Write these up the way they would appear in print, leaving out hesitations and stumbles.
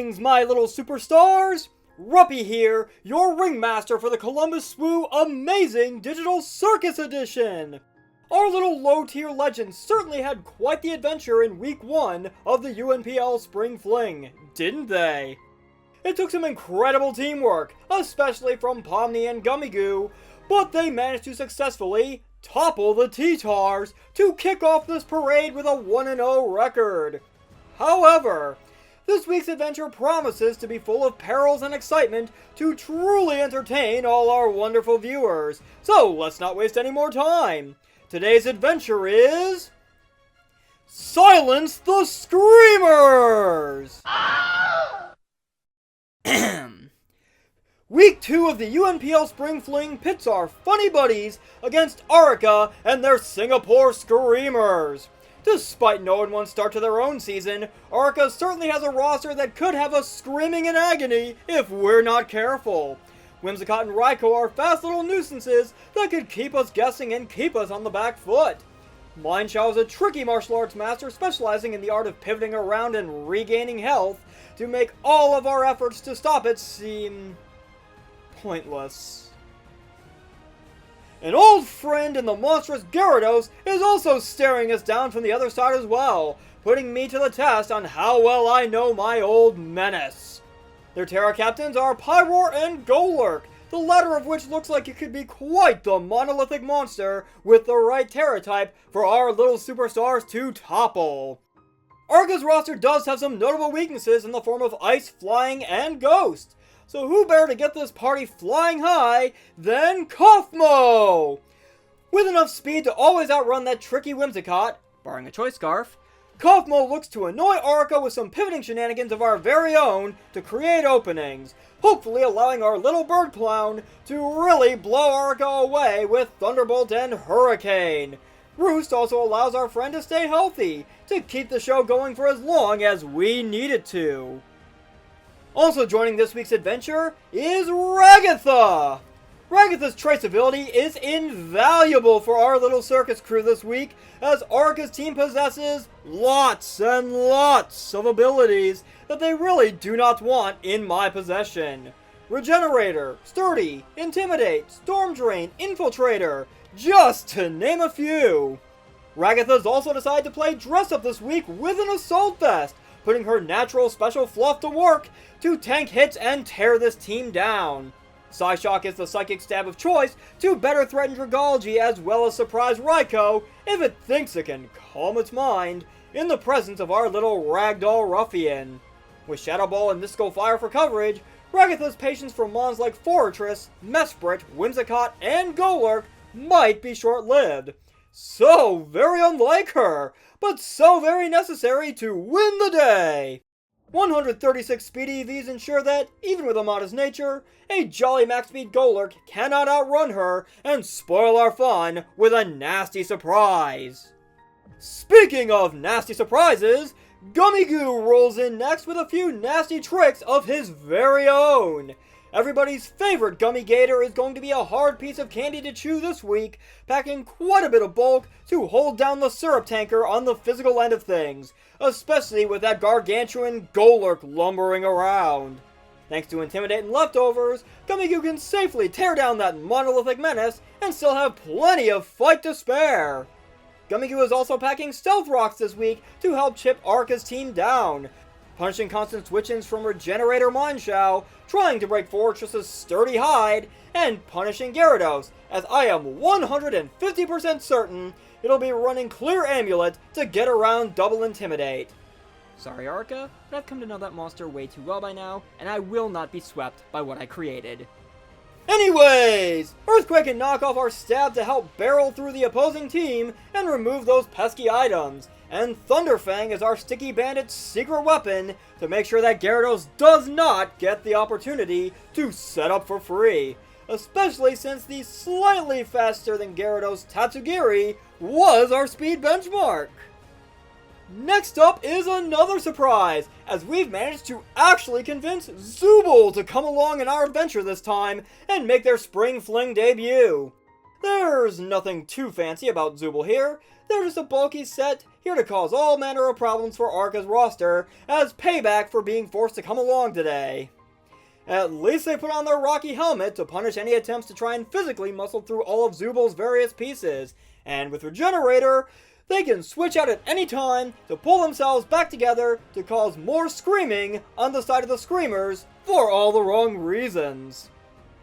Greetings, my little superstars! Ruppy here, your ringmaster for the Columbus Swoo amazing Digital Circus Edition! Our little low-tier legends certainly had quite the adventure in Week 1 of the UNPL Spring Fling, didn't they? It took some incredible teamwork, especially from Pomni and Gummigoo, but they managed to successfully topple the T-Tars to kick off this parade with a 1-0 record. However, this week's adventure promises to be full of perils and excitement to truly entertain all our wonderful viewers, so let's not waste any more time. Today's adventure is... Silence the Screamers! Week 2 of the UNPL Spring Fling pits our funny buddies against Arika and their Singapore Screamers. Despite no 1 start to their own season, Arika certainly has a roster that could have us screaming in agony if we're not careful. Whimsicott and Raikou are fast little nuisances that could keep us guessing and keep us on the back foot. Mienshao is a tricky martial arts master specializing in the art of pivoting around and regaining health to make all of our efforts to stop it seem pointless. An old friend in the monstrous Gyarados is also staring us down from the other side as well, putting me to the test on how well I know my old menace. Their Tera captains are Pyroar and Golurk, the latter of which looks like it could be quite the monolithic monster with the right Tera type for our little superstars to topple. Arika's roster does have some notable weaknesses in the form of Ice, Flying, and Ghost. So who better to get this party flying high than Kaufmo? With enough speed to always outrun that tricky Whimsicott, barring a choice scarf, Kaufmo looks to annoy Arika with some pivoting shenanigans of our very own to create openings, hopefully allowing our little bird clown to really blow Arika away with Thunderbolt and Hurricane. Roost also allows our friend to stay healthy, to keep the show going for as long as we need it to. Also joining this week's adventure is Ragatha! Ragatha's traceability is invaluable for our little circus crew this week, as Arika's team possesses lots and lots of abilities that they really do not want in my possession. Regenerator, Sturdy, Intimidate, Storm Drain, Infiltrator, just to name a few. Ragatha's also decided to play Dress Up this week with an Assault Vest, putting her natural special fluff to work to tank hits and tear this team down. Psyshock is the psychic stab of choice to better threaten Dragology as well as surprise Raikou if it thinks it can calm its mind in the presence of our little ragdoll ruffian. With Shadow Ball and Mystical Fire for coverage, Ragatha's patience for mons like Forretress, Mesprit, Whimsicott, and Golurk might be short-lived. So very unlike her, but so very necessary to win the day! 136 speed EVs ensure that, even with a modest nature, a jolly max speed Golurk cannot outrun her and spoil our fun with a nasty surprise. Speaking of nasty surprises, Gummigoo rolls in next with a few nasty tricks of his very own. Everybody's favorite Gummy Gator is going to be a hard piece of candy to chew this week, packing quite a bit of bulk to hold down the syrup tanker on the physical end of things, especially with that gargantuan Golurk lumbering around. Thanks to Intimidate and Leftovers, Gummigoo can safely tear down that monolithic menace and still have plenty of fight to spare. Gummigoo is also packing Stealth Rocks this week to help chip Arika's team down, punishing constant switch-ins from Regenerator Mienshao, trying to break Forretress's sturdy hide, and punishing Gyarados, as I am 150% certain it'll be running Clear Amulet to get around Double Intimidate. Sorry Arika, but I've come to know that monster way too well by now, and I will not be swept by what I created. Anyways, Earthquake can knock off our stab to help barrel through the opposing team and remove those pesky items, and Thunderfang is our Sticky Bandit's secret weapon to make sure that Gyarados does not get the opportunity to set up for free, especially since the slightly faster than Gyarados Tatsugiri was our speed benchmark. Next up is another surprise, as we've managed to actually convince Zooble to come along in our adventure this time and make their Spring Fling debut. There's nothing too fancy about Zooble here. They're just a bulky set here to cause all manner of problems for Arika's roster as payback for being forced to come along today. At least they put on their rocky helmet to punish any attempts to try and physically muscle through all of Zooble's various pieces, and with Regenerator, they can switch out at any time to pull themselves back together to cause more screaming on the side of the Screamers for all the wrong reasons.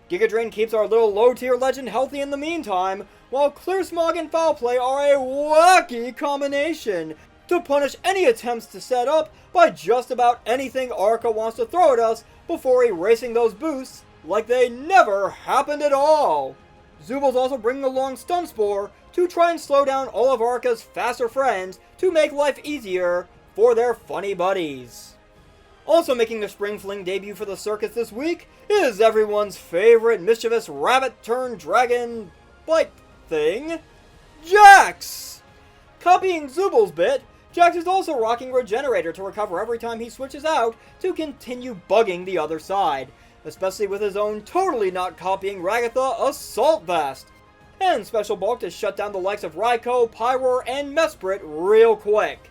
Giga Drain keeps our little low-tier legend healthy in the meantime, while Clear Smog and Foul Play are a wacky combination to punish any attempts to set up by just about anything Arika wants to throw at us before erasing those boosts like they never happened at all. Zooble's also bringing along Stun Spore to try and slow down all of Arika's faster friends to make life easier for their funny buddies. Also making their Spring Fling debut for the circus this week is everyone's favorite mischievous rabbit-turned-dragon-like thing, Jax! Copying Zooble's bit, Jax is also rocking Regenerator to recover every time he switches out to continue bugging the other side, especially with his own totally not copying Ragatha Assault Vest, and Special Bulk to shut down the likes of Raikou, Pyroar, and Mesprit real quick.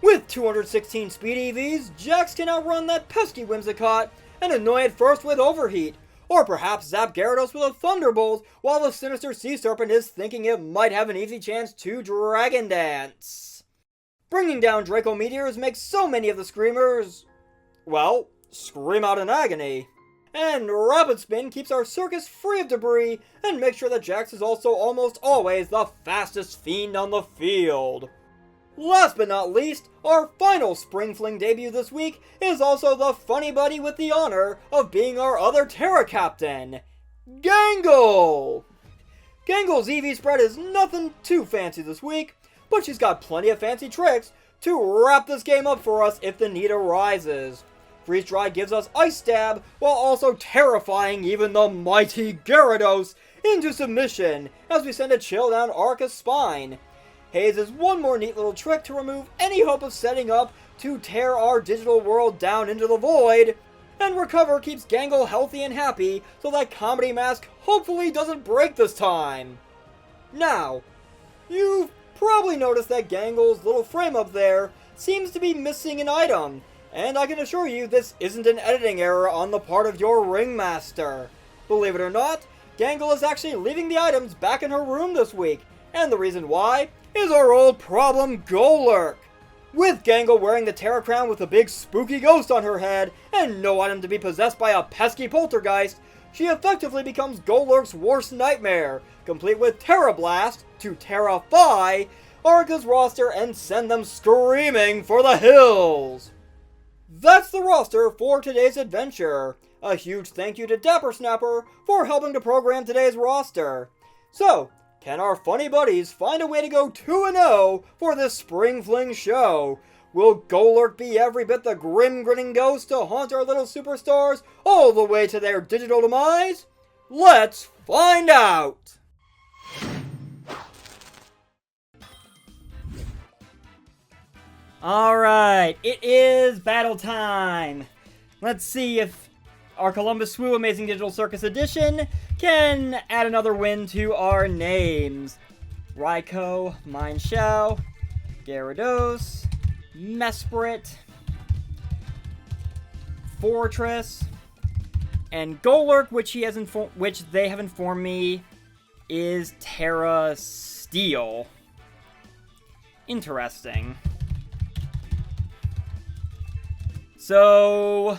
With 216 speed EVs, Jax can outrun that pesky Whimsicott and annoy it first with Overheat, or perhaps zap Gyarados with a Thunderbolt while the sinister Sea Serpent is thinking it might have an easy chance to Dragon Dance. Bringing down Draco Meteors makes so many of the Screamers, well, scream out in agony. And Rapid Spin keeps our circus free of debris and makes sure that Jax is also almost always the fastest fiend on the field. Last but not least, our final Spring Fling debut this week is also the funny buddy with the honor of being our other Tera captain, Gangle! Gangle's EV spread is nothing too fancy this week, but she's got plenty of fancy tricks to wrap this game up for us if the need arises. Freeze Dry gives us Ice Stab, while also terrifying even the mighty Gyarados into submission as we send a chill down Arika's spine. Haze is one more neat little trick to remove any hope of setting up to tear our digital world down into the void, and Recover keeps Gangle healthy and happy so that Comedy Mask hopefully doesn't break this time. Now, you've probably noticed that Gangle's little frame up there seems to be missing an item, and I can assure you this isn't an editing error on the part of your Ringmaster. Believe it or not, Gangle is actually leaving the items back in her room this week, and the reason why is our old problem Golurk. With Gangle wearing the Tera Crown with a big spooky ghost on her head, and no item to be possessed by a pesky poltergeist, she effectively becomes Golurk's worst nightmare, complete with Tera Blast to terrify Arika's roster and send them screaming for the hills. That's the roster for today's adventure. A huge thank you to Dapper Snapper for helping to program today's roster. So, can our funny buddies find a way to go 2-0 for this Spring Fling show? Will Golurk be every bit the grim-grinning ghost to haunt our little superstars all the way to their digital demise? Let's find out! Alright, it is battle time! Let's see if our Columbus Swoo Amazing Digital Circus Edition can add another win to our names. Raikou, Mienshao, Gyarados, Mesprit, Fortress, and Golurk, which they have informed me is Tera Steel. Interesting. So,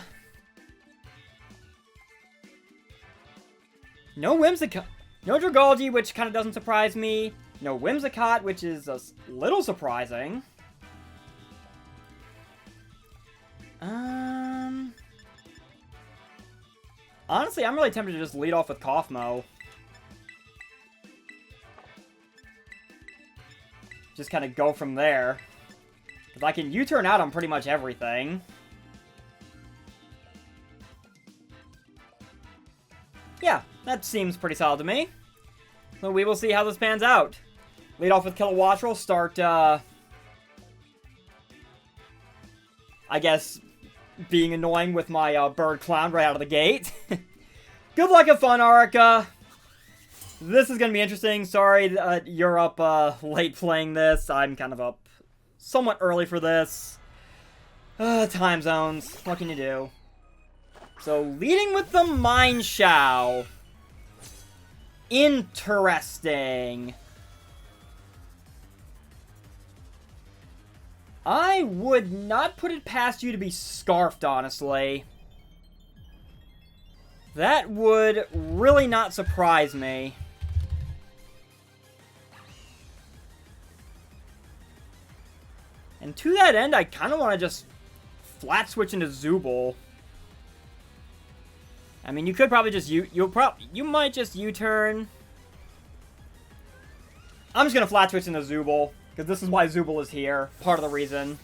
no Whimsicott, no Dragalge, which kind of doesn't surprise me. No Whimsicott, which is a little surprising. Honestly, I'm really tempted to just lead off with Kaufmo. Just kind of go from there. Because I can U-turn out on pretty much everything. Yeah, that seems pretty solid to me. So we will see how this pans out. Lead off with Kilowattrel, start, I guess, being annoying with my bird clown right out of the gate. Good luck and fun, Arika. This is going to be interesting. Sorry you're up late playing this. I'm kind of up somewhat early for this. Time zones. What can you do? So, leading with the Mienshao. Interesting. I would not put it past you to be Scarfed, honestly. That would really not surprise me. And to that end, I kind of want to just flat switch into Zooble. I mean, you could probably just you might just U-turn. I'm just gonna flat switch into Zooble because this is why Zooble is here. Part of the reason.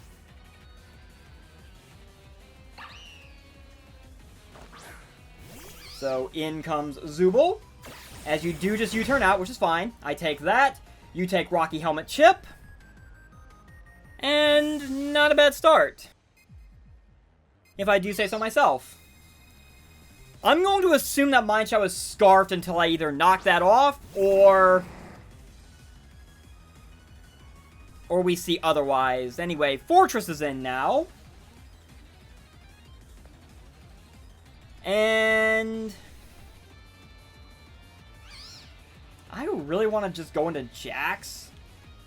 So in comes Zooble. As you do, just U-turn out, which is fine. I take that. You take Rocky Helmet Chip. And not a bad start. If I do say so myself. I'm going to assume that Mienshao is Scarfed until I either knock that off, or we see otherwise. Anyway, Fortress is in now. And I really want to just go into Jax,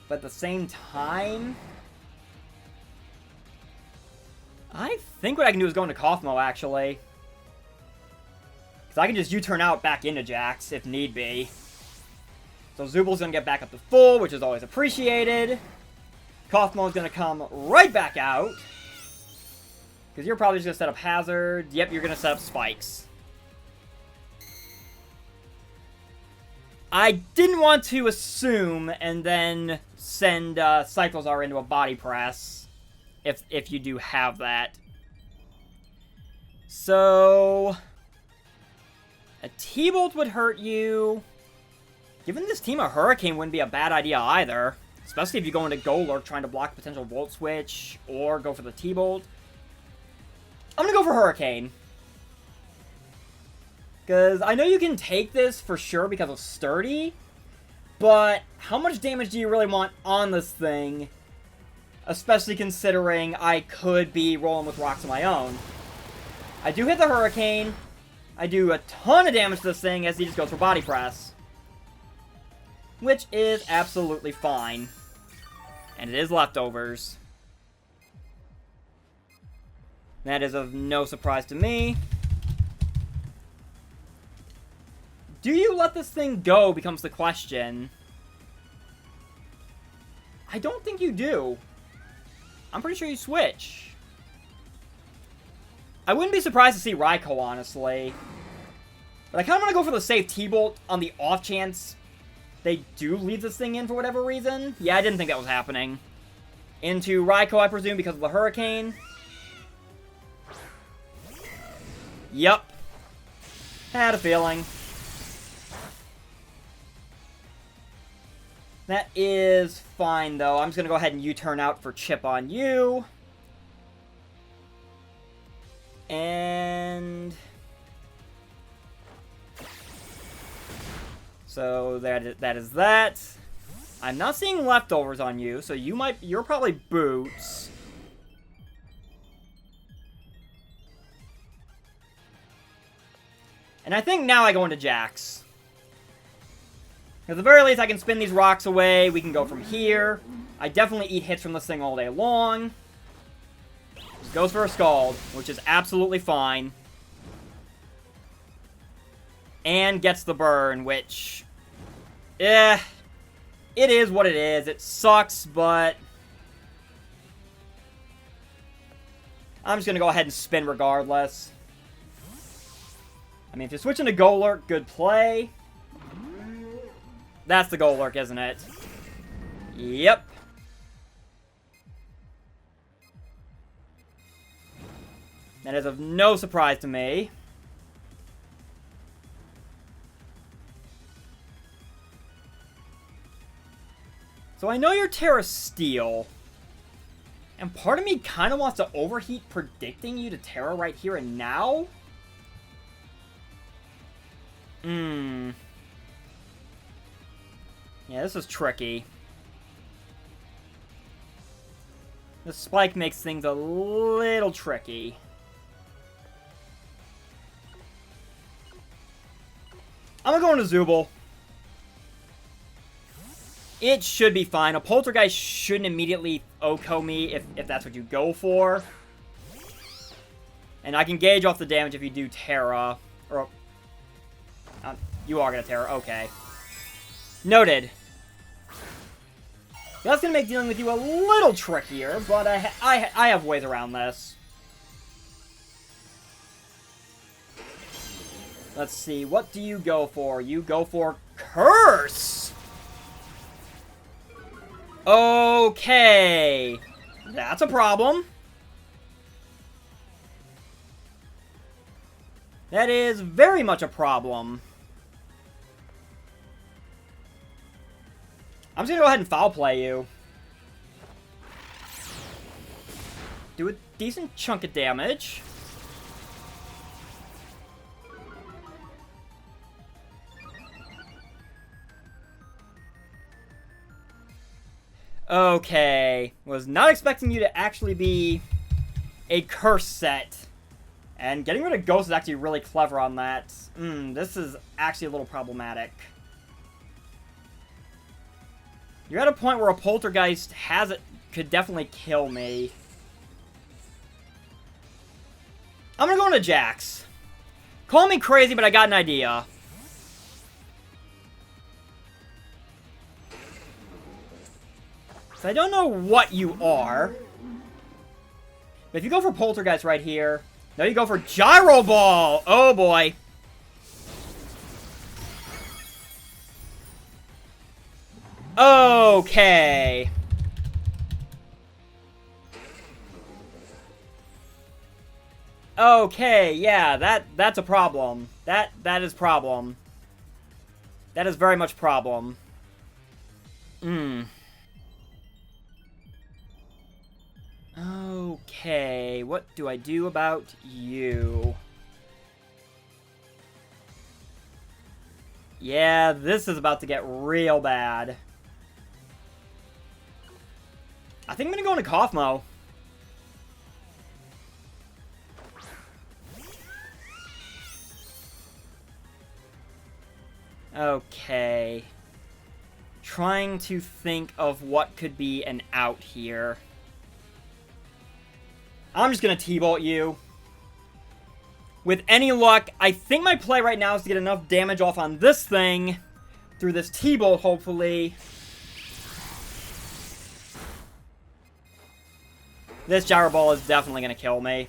but at the same time, I think what I can do is go into Kaufmo, actually. Because I can just U-turn out back into Jax, if need be. So Zooble's going to get back up to full, which is always appreciated. Kaufmo's going to come right back out. Because you're probably just going to set up Hazard. Yep, you're going to set up Spikes. I didn't want to assume and then send Cyclozar into a Body Press. If you do have that. So a T-Bolt would hurt you. Giving this team a Hurricane wouldn't be a bad idea either. Especially if you go into Golurk trying to block potential Volt Switch or go for the T-Bolt. I'm going to go for Hurricane. Because I know you can take this for sure because of Sturdy. But how much damage do you really want on this thing? Especially considering I could be rolling with rocks of my own. I do hit the Hurricane. I do a ton of damage to this thing as he just goes for Body Press. Which is absolutely fine. And it is leftovers. That is of no surprise to me. Do you let this thing go becomes the question. I don't think you do. I'm pretty sure you switch. I wouldn't be surprised to see Raikou, honestly. But I kind of want to go for the safe T-Bolt on the off chance they do leave this thing in for whatever reason. Yeah, I didn't think that was happening. Into Raikou, I presume, because of the Hurricane. Yep. Had a feeling. That is fine, though. I'm just going to go ahead and U-turn out for Chip on you. And so that is that. I'm not seeing leftovers on you, so you're probably Boots. And I think now I go into Jax. At the very least, I can spin these rocks away. We can go from here. I definitely eat hits from this thing all day long. Just goes for a Scald, which is absolutely fine. And gets the burn, which... it is what it is. It sucks, but... I'm just going to go ahead and spin regardless. I mean, if you're switching to Golurk, good play. That's the Golurk, isn't it? Yep. That is of no surprise to me. So I know you're Tera Steel. And part of me kind of wants to overheat predicting you to Tera right here and now. Yeah, this is tricky. The spike makes things a little tricky. I'm gonna go into Zooble. It should be fine. A Poltergeist shouldn't immediately OHKO me if that's what you go for. And I can gauge off the damage if you do Tera. Or... you are gonna Tera. Okay. Noted. That's gonna make dealing with you a little trickier, but I have ways around this. Let's see, what do you go for? You go for Curse! Okay. That's a problem. That is very much a problem. I'm just gonna go ahead and foul play you. Do a decent chunk of damage. Okay. Was not expecting you to actually be a curse set. And getting rid of Ghost is actually really clever on that. This is actually a little problematic. You're at a point where a Poltergeist could definitely kill me. I'm gonna go into Jax. Call me crazy, but I got an idea. So I don't know what you are. But if you go for Poltergeist right here... No, you go for Gyro Ball! Oh boy. Okay. Okay, yeah, that's a problem. That is problem. That is very much problem. Okay, what do I do about you? Yeah, this is about to get real bad. I think I'm gonna go into Kaufmo. Okay. Trying to think of what could be an out here. I'm just gonna T-Bolt you. With any luck, I think my play right now is to get enough damage off on this thing through this T-Bolt, hopefully. This Gyro Ball is definitely gonna kill me.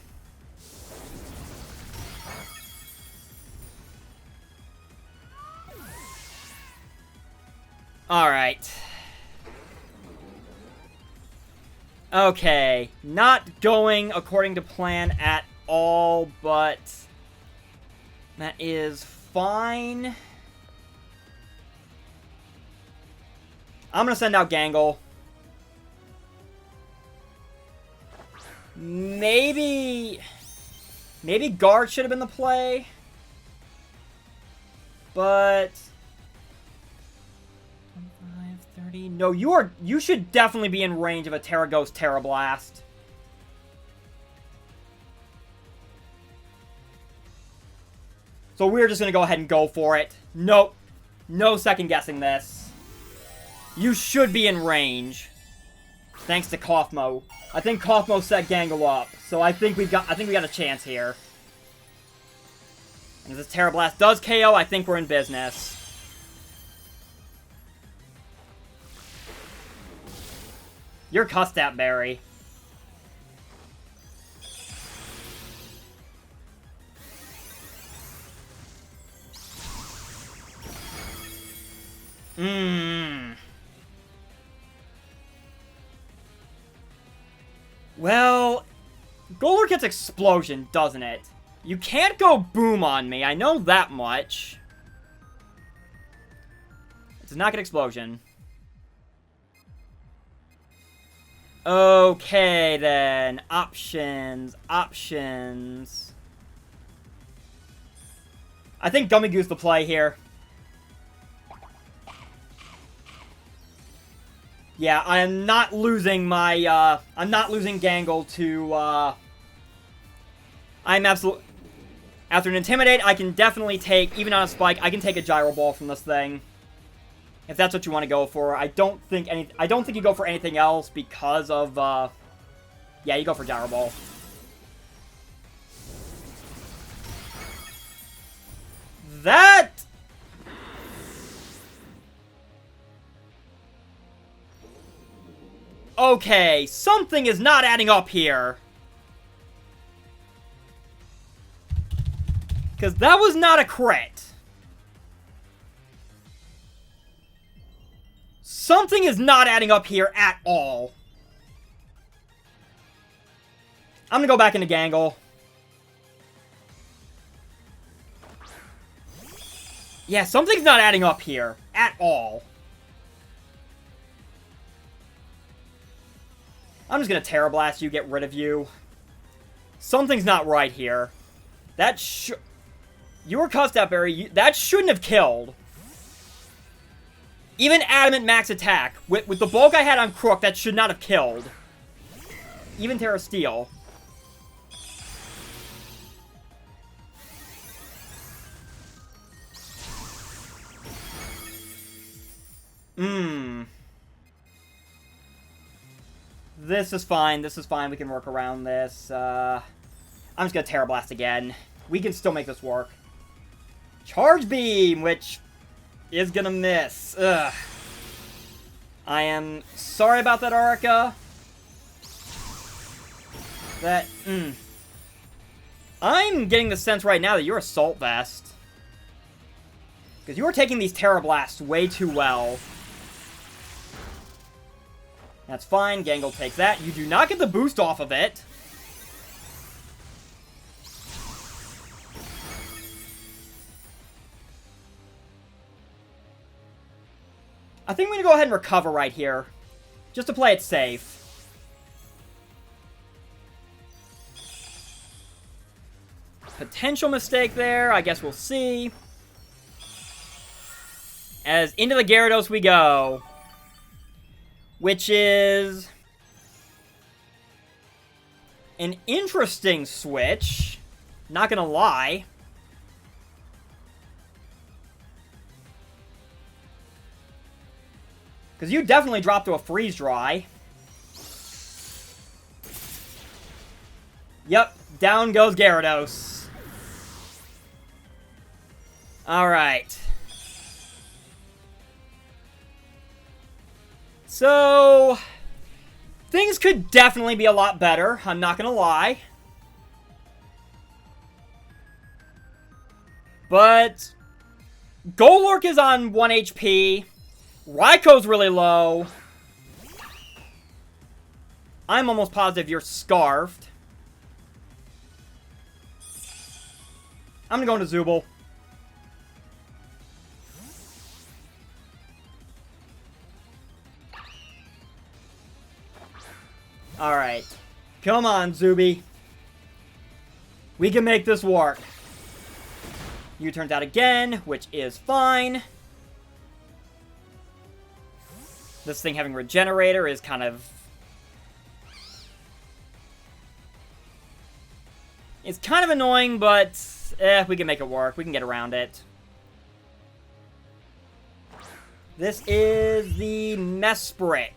Alright. Okay. Not going according to plan at all, but that is fine. I'm gonna send out Gangle. Maybe guard should have been the play, but 25, 30. No, you should definitely be in range of a Tera Ghost Tera Blast. So we're just gonna go ahead and go for it. Nope, no second guessing this. You should be in range. Thanks to Kaufmo. I think Kaufmo set Gangle up, so I think we got a chance here. And if this Tera Blast does KO, I think we're in business. You're cussed at, Barry. Well, Golurk gets Explosion, doesn't it? You can't go Boom on me, I know that much. It does not get Explosion. Okay, then. Options. I think Gummy Goose the play here. Yeah, I'm not losing my, I'm not losing Gangle to, I'm absolutely... After an Intimidate, I can definitely take, even on a Spike, I can take a Gyro Ball from this thing. If that's what you want to go for. I don't think you go for anything else because of, yeah, you go for Gyro Ball. That... Okay, something is not adding up here. Because that was not a crit. Something is not adding up here at all. I'm gonna go back into Gangle. Yeah, something's not adding up here at all. I'm just gonna Tera Blast you, get rid of you. Something's not right here. That You were Cussed Out Berry. That shouldn't have killed. Even Adamant Max Attack. With the bulk I had on Crook, that should not have killed. Even Terra Steel. This is fine. This is fine. We can work around this. I'm just gonna Tera Blast again. We can still make this work. Charge Beam, which is gonna miss. Ugh. I am sorry about that, Arika. I'm getting the sense right now that you're Assault Vest. Because you are taking these Tera Blasts way too well. That's fine. Gangle takes that. You do not get the boost off of it. I think I'm going to go ahead and recover right here. Just to play it safe. Potential mistake there. I guess we'll see. As into the Gyarados we go. Which is an interesting switch. Not gonna lie. Because you definitely dropped to a Freeze Dry. Yep, down goes Gyarados. Alright. So, things could definitely be a lot better, I'm not gonna lie. But, Golurk is on 1 HP. Raikou's really low. I'm almost positive you're Scarfed. I'm gonna go into Zooble. Alright. Come on, Zooby. We can make this work. You turns out again, which is fine. This thing having Regenerator is kind of... It's kind of annoying, but... we can make it work. We can get around it. This is the Mesprit.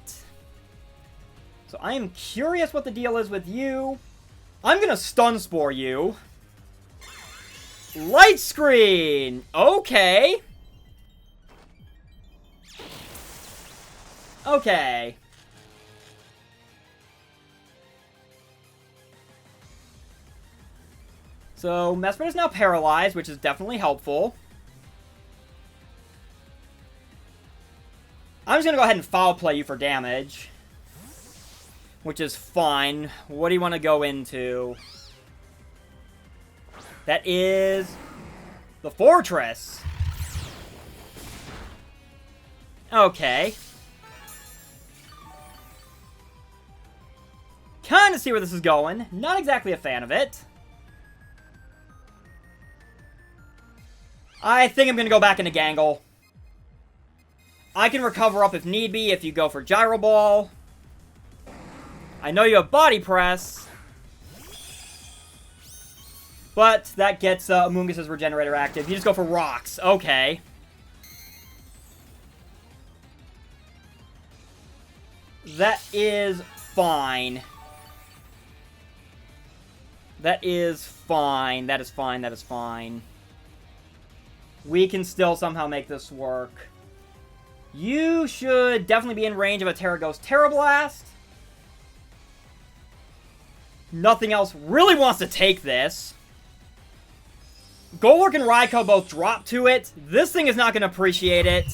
So I am curious what the deal is with you. I'm gonna Stun Spore you. Light Screen! Okay. Okay. So, Mesprit is now paralyzed, which is definitely helpful. I'm just gonna go ahead and Foul Play you for damage. Which is fine. What do you want to go into? That is... the Fortress. Okay. Kind of see where this is going. Not exactly a fan of it. I think I'm going to go back into Gangle. I can recover up if need be if you go for Gyro Ball. I know you have Body Press. But that gets Amoonguss' Regenerator active. You just go for Rocks. Okay. That is fine. That is fine. That is fine. That is fine. We can still somehow make this work. You should definitely be in range of a Tera Ghost Tera Blast. Nothing else really wants to take this. Golurk and Raikou both drop to it. This thing is not going to appreciate it.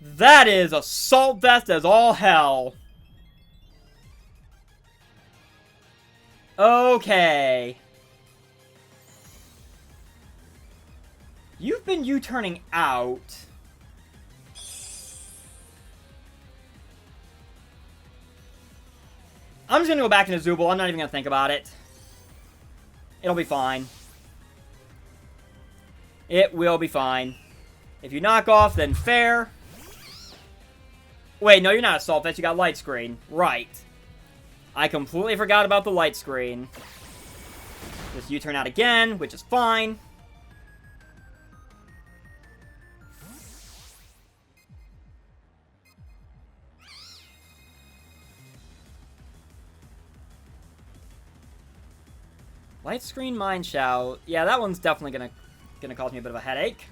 That is Assault Vest as all hell. Okay. You've been U-turning out. I'm just gonna go back into Zooble. I'm not even gonna think about it. It'll be fine. It will be fine. If you knock off, then fair. Wait, no, you're not Assault Vest. You got Light Screen. Right. I completely forgot about the Light Screen. Just U-turn out again, which is fine. Light Screen Mienshao. Yeah, that one's definitely gonna cause me a bit of a headache.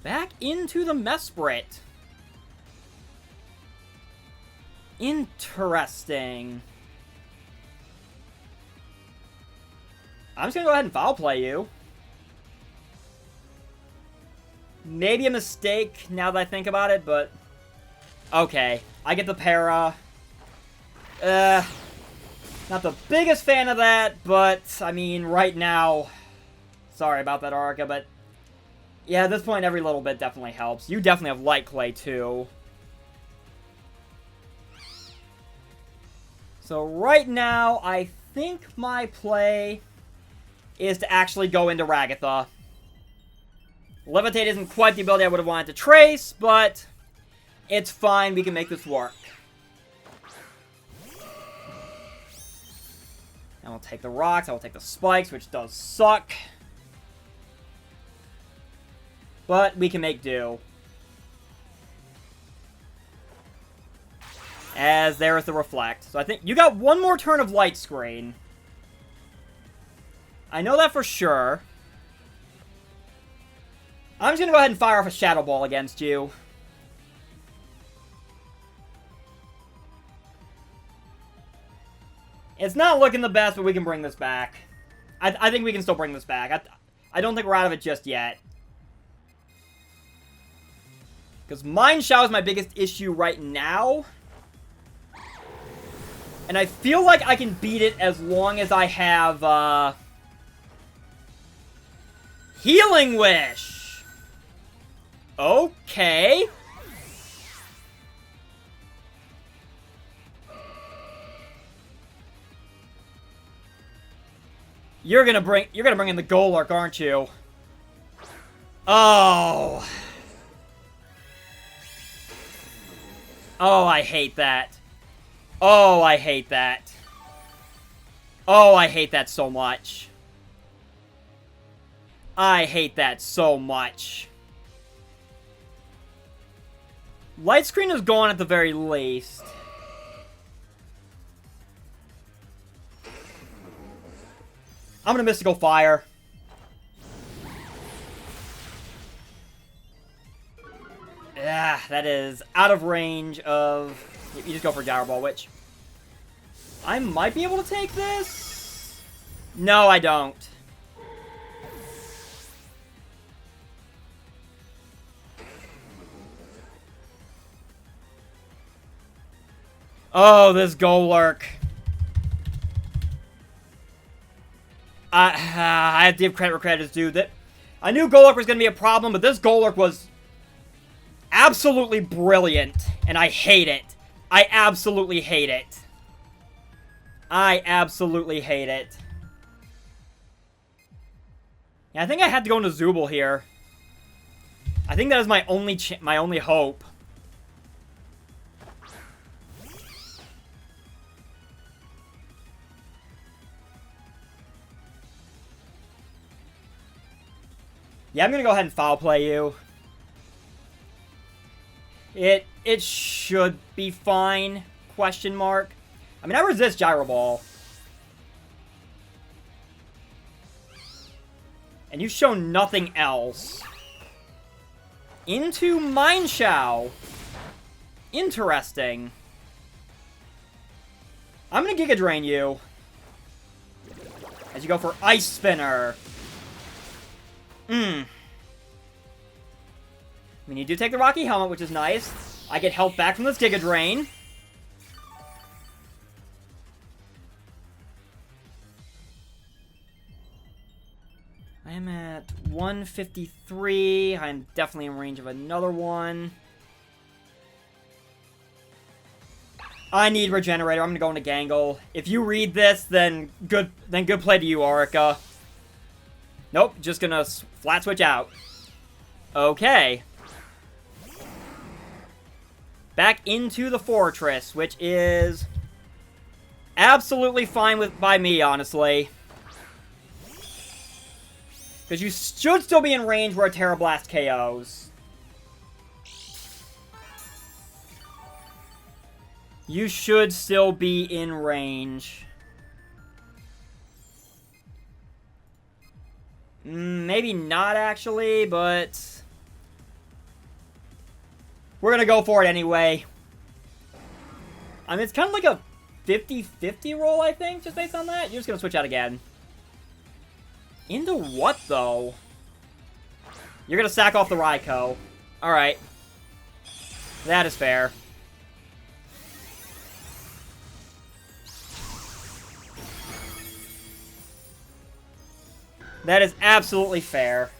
Back into the Mesprit. Interesting. I'm just gonna go ahead and foul play you. Maybe a mistake now that I think about it, but... Okay, I get the para. Not the biggest fan of that, but, I mean, right now... Sorry about that, Arika, but... Yeah, at this point, every little bit definitely helps. You definitely have Light Clay, too. So, right now, I think my play is to actually go into Ragatha. Levitate isn't quite the ability I would have wanted to trace, but... It's fine, we can make this work. I will take the rocks, I will take the spikes, which does suck. But we can make do. As there is the Reflect. So I think you got one more turn of Light Screen. I know that for sure. I'm just going to go ahead and fire off a Shadow Ball against you. It's not looking the best, but we can bring this back. I think we can still bring this back. I don't think we're out of it just yet. Because Mienshao is my biggest issue right now. And I feel like I can beat it as long as I have, Healing Wish! Okay. You're gonna bring in the Golurk, aren't you? Oh. Oh, I hate that. Oh, I hate that. Oh, I hate that so much. I hate that so much. Light Screen is gone at the very least. I'm gonna Mystical Fire. Yeah, that is out of range of... You just go for Gyro Ball, which... I might be able to take this? No, I don't. Oh, this Golurk. I have to give credit where credit is due. I knew Golurk was going to be a problem, but this Golurk was absolutely brilliant, and I hate it. I absolutely hate it. I absolutely hate it. Yeah, I think I have to go into Zooble here. I think that is my only hope. Yeah, I'm gonna go ahead and foul play you. It should be fine, question mark. I mean, I resist Gyro Ball. And you've shown nothing else. Into Mienshao. Interesting. I'm gonna Giga Drain you. As you go for Ice Spinner. I mean, you do take the Rocky Helmet, which is nice. I get health back from this Giga Drain. I am at 153. I'm definitely in range of another one. I need Regenerator. I'm gonna go into Gangle. If you read this, then good play to you, Arika. Nope, just gonna flat switch out. Okay. Back into the Fortress, which is absolutely fine by me, honestly. Because you should still be in range where a Tera Blast KOs. You should still be in range. Maybe not, actually, but we're going to go for it anyway. I mean, it's kind of like a 50-50 roll, I think, just based on that. You're just going to switch out again. Into what, though? You're going to sack off the Raikou. Alright. That is fair. That is absolutely fair.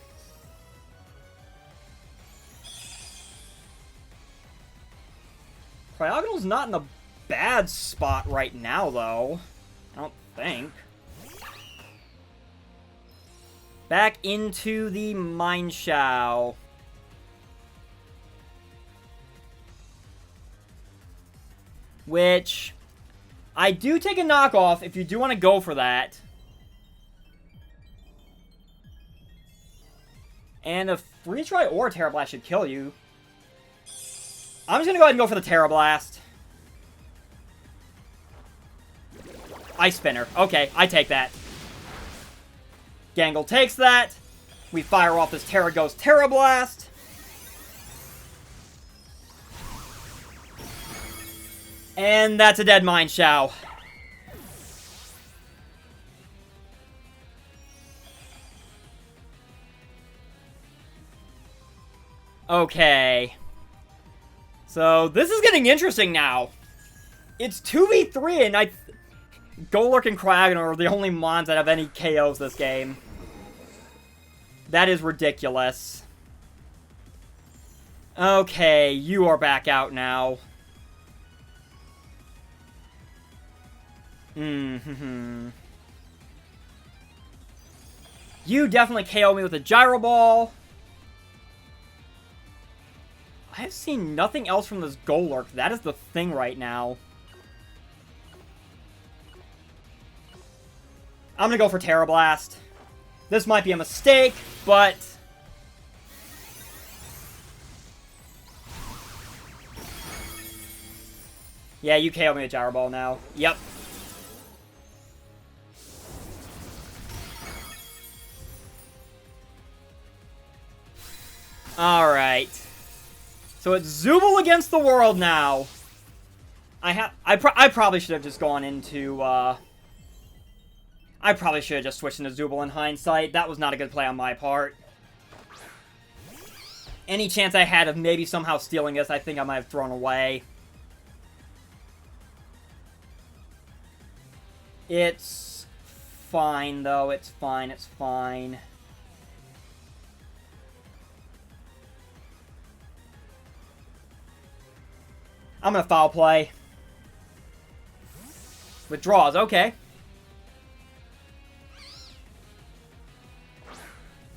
Cryogonal's not in a bad spot right now, though. I don't think. Back into the Mienshao. Which, I do take a knockoff if you do want to go for that. And a Freeze Dry or a Tera Blast should kill you. I'm just going to go ahead and go for the Tera Blast. Ice Spinner. Okay, I take that. Gangle takes that. We fire off this Tera Ghost Tera Blast. And that's a dead Mienshao. Okay. So, this is getting interesting now. It's 2v3, and Golurk and Cryogonal are the only mons that have any KOs this game. That is ridiculous. Okay, you are back out now. You definitely KO me with a Gyro Ball. I have seen nothing else from this Golurk. That is the thing right now. I'm gonna go for Tera Blast. This might be a mistake, but yeah, you KO me with Gyro Ball now. Yep. Alright. So it's Zooble against the world now. I probably should have just gone into, I probably should have just switched into Zooble in hindsight. That was not a good play on my part. Any chance I had of maybe somehow stealing this, I think I might have thrown away. It's fine, though. It's fine. It's fine. I'm gonna foul play. Withdraws, okay.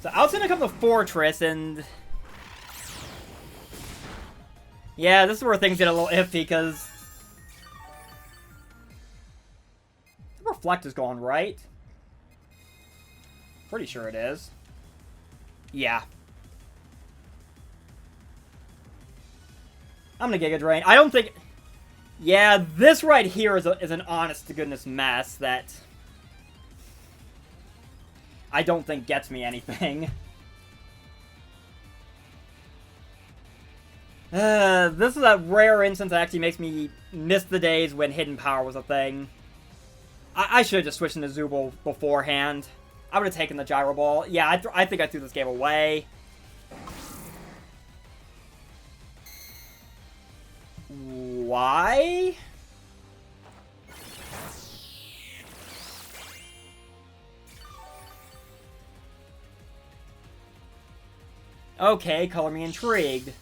So I was gonna come to Fortress and... Yeah, this is where things get a little iffy, because... Reflect is going right. Pretty sure it is. Yeah. I'm gonna Giga Drain. I don't think... Yeah, this right here is an honest-to-goodness mess that... I don't think gets me anything. This is a rare instance that actually makes me miss the days when Hidden Power was a thing. I should have just switched into Zooble beforehand. I would have taken the Gyro Ball. Yeah, I think I threw this game away. Why? Okay, color me intrigued.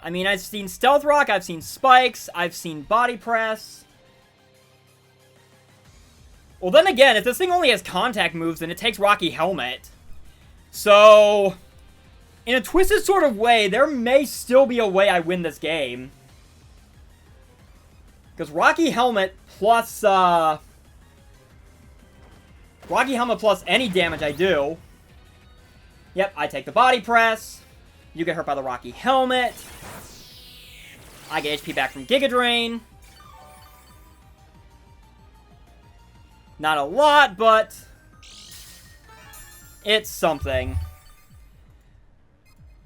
I mean, I've seen Stealth Rock, I've seen Spikes, I've seen Body Press. Well, then again, if this thing only has contact moves, then it takes Rocky Helmet. So, in a twisted sort of way, there may still be a way I win this game. Because Rocky Helmet plus any damage I do. Yep, I take the Body Press. You get hurt by the Rocky Helmet. I get HP back from Giga Drain. Not a lot, but it's something.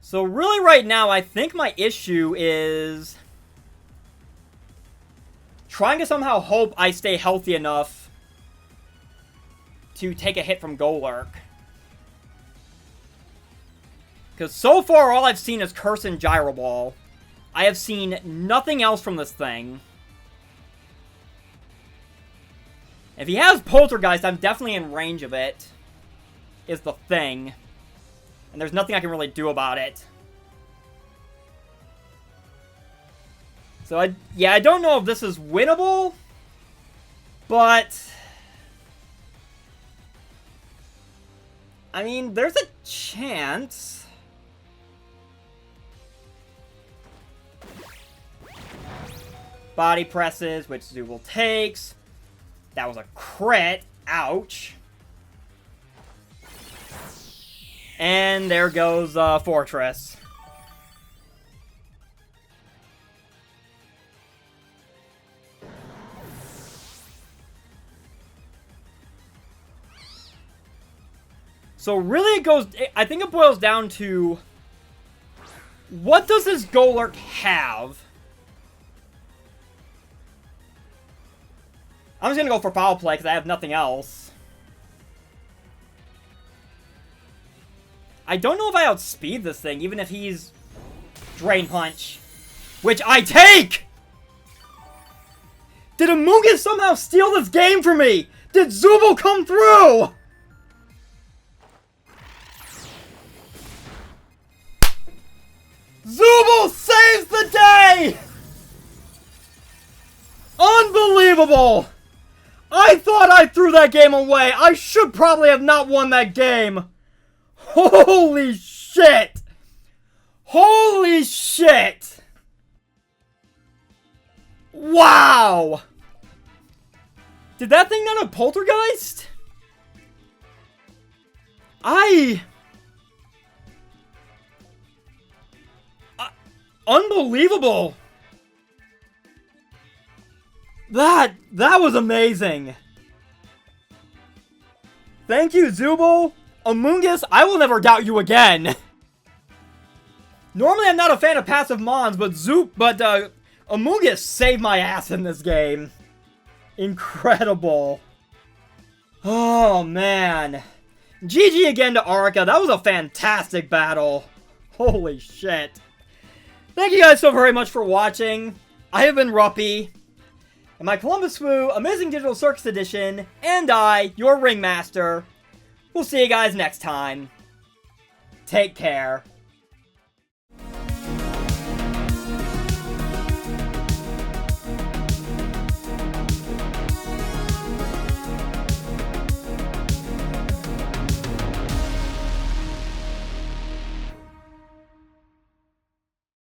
So really right now, I think my issue is trying to somehow hope I stay healthy enough to take a hit from Golurk. Because so far, all I've seen is Curse and Gyro Ball. I have seen nothing else from this thing. If he has Poltergeist, I'm definitely in range of it. Is the thing. And there's nothing I can really do about it. So, I don't know if this is winnable. But... I mean, there's a chance... Body presses, which Zooble takes. That was a crit. Ouch. And there goes Fortress. So really it goes... I think it boils down to... What does this Golurk have? I'm just gonna go for foul play because I have nothing else. I don't know if I outspeed this thing, even if he's Drain Punch. Which I take! Did Amoonguss somehow steal this game from me? Did Zooble come through? Zooble saves the day! Unbelievable! I thought I threw that game away. I should probably have not won that game. Holy shit! Holy shit! Wow! Did that thing not have Poltergeist? Unbelievable! That was amazing! Thank you, Zooble! Amoonguss, I will never doubt you again! Normally I'm not a fan of passive Mons, but Amoonguss saved my ass in this game. Incredible. Oh, man. GG again to Arika. That was a fantastic battle. Holy shit. Thank you guys so very much for watching. I have been Ruppy. And my Columbus Swoo, Amazing Digital Circus Edition, and I, your Ringmaster, We'll see you guys next time. Take care.